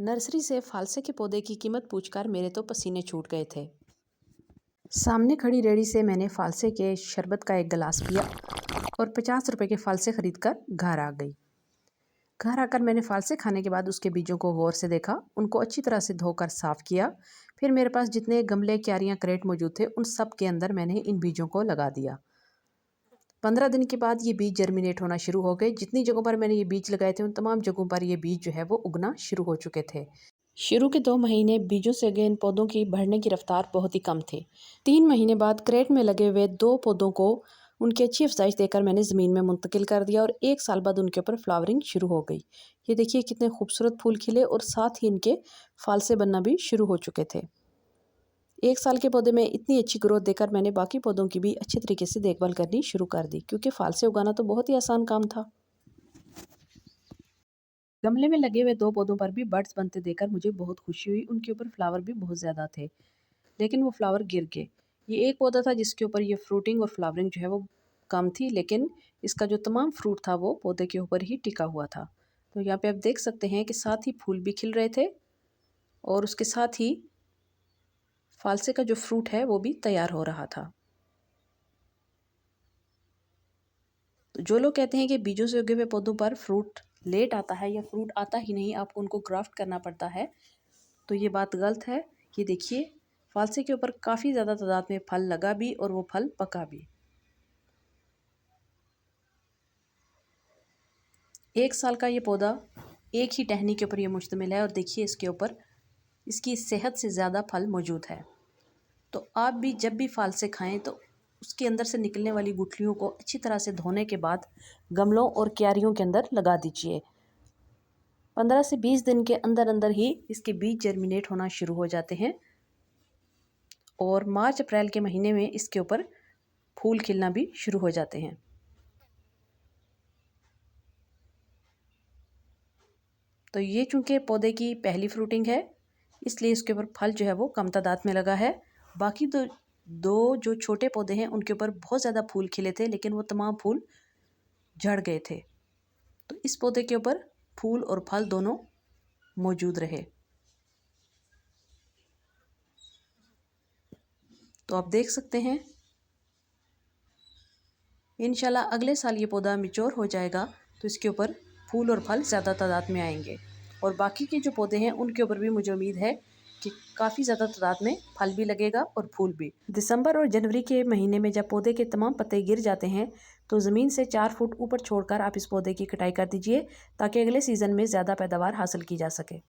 Nursery से फालसे के पौधे की कीमत पूछकर मेरे तो पसीने छूट गए थे। सामने खड़ी रेहड़ी से मैंने फालसे के शरबत का एक गिलास पिया और 50 रुपए के फालसे खरीद कर घर आ गई। घर आकर मैंने फालसे खाने के बाद उसके बीजों को गौर से देखा, उनको अच्छी तरह से धोकर साफ़ किया। फिर मेरे पास जितने गमले, क्यारियाँ, क्रेट मौजूद थे उन सब के अंदर मैंने इन बीजों को लगा दिया। 15 दिन के बाद ये बीज जर्मिनेट होना शुरू हो गए। जितनी जगहों पर मैंने ये बीज लगाए थे उन तमाम जगहों पर ये बीज जो है वो उगना शुरू हो चुके थे। शुरू के 2 महीने बीजों से उगे इन पौधों की बढ़ने की रफ्तार बहुत ही कम थी। 3 महीने बाद क्रेट में लगे हुए 2 पौधों को उनकी अच्छी अफजाइश देकर मैंने ज़मीन में मुंतकिल कर दिया और 1 साल बाद उनके ऊपर फ्लावरिंग शुरू हो गई। ये देखिए कितने खूबसूरत फूल खिले और साथ ही इनके फालसे बनना भी शुरू हो चुके थे। 1 साल के पौधे में इतनी अच्छी ग्रोथ देखकर मैंने बाकी पौधों की भी अच्छे तरीके से देखभाल करनी शुरू कर दी, क्योंकि फालसे उगाना तो बहुत ही आसान काम था। गमले में लगे हुए 2 पौधों पर भी बड्स बनते देखकर मुझे बहुत खुशी हुई। उनके ऊपर फ्लावर भी बहुत ज़्यादा थे, लेकिन वो फ्लावर गिर गए। ये एक पौधा था जिसके ऊपर ये फ्रूटिंग और फ्लावरिंग जो है वो कम थी, लेकिन इसका जो तमाम फ्रूट था वो पौधे के ऊपर ही टिका हुआ था। तो यहाँ पे आप देख सकते हैं कि साथ ही फूल भी खिल रहे थे और उसके साथ ही फालसे का जो फ्रूट है वो भी तैयार हो रहा था। तो जो लोग कहते हैं कि बीजों से उगे हुए पौधों पर फ्रूट लेट आता है या फ्रूट आता ही नहीं, आपको उनको ग्राफ्ट करना पड़ता है, तो ये बात गलत है। ये देखिए फालसे के ऊपर काफ़ी ज़्यादा तादाद में फल लगा भी और वो फल पका भी। 1 साल का ये पौधा एक ही टहनी के ऊपर ये मुश्तमिल है और देखिए इसके ऊपर इसकी सेहत से ज़्यादा फल मौजूद है। तो आप भी जब भी फालसे खाएं तो उसके अंदर से निकलने वाली गुठलियों को अच्छी तरह से धोने के बाद गमलों और क्यारियों के अंदर लगा दीजिए। 15 से 20 दिन के अंदर अंदर ही इसके बीज जर्मिनेट होना शुरू हो जाते हैं और मार्च अप्रैल के महीने में इसके ऊपर फूल खिलना भी शुरू हो जाते हैं। तो ये चूँकि पौधे की पहली फ्रूटिंग है, इसलिए इसके ऊपर फल जो है वो कम तादाद में लगा है। बाकी दो जो छोटे पौधे हैं उनके ऊपर बहुत ज़्यादा फूल खिले थे, लेकिन वो तमाम फूल झड़ गए थे। तो इस पौधे के ऊपर फूल और फल दोनों मौजूद रहे। तो आप देख सकते हैं इंशाल्लाह अगले साल ये पौधा मैच्योर हो जाएगा तो इसके ऊपर फूल और फल ज़्यादा तादाद में आएंगे और बाकी के जो पौधे हैं उनके ऊपर भी मुझे उम्मीद है कि काफ़ी ज़्यादा तादाद में फल भी लगेगा और फूल भी। दिसंबर और जनवरी के महीने में जब पौधे के तमाम पत्ते गिर जाते हैं तो ज़मीन से 4 फुट ऊपर छोड़कर आप इस पौधे की कटाई कर दीजिए, ताकि अगले सीज़न में ज़्यादा पैदावार हासिल की जा सके।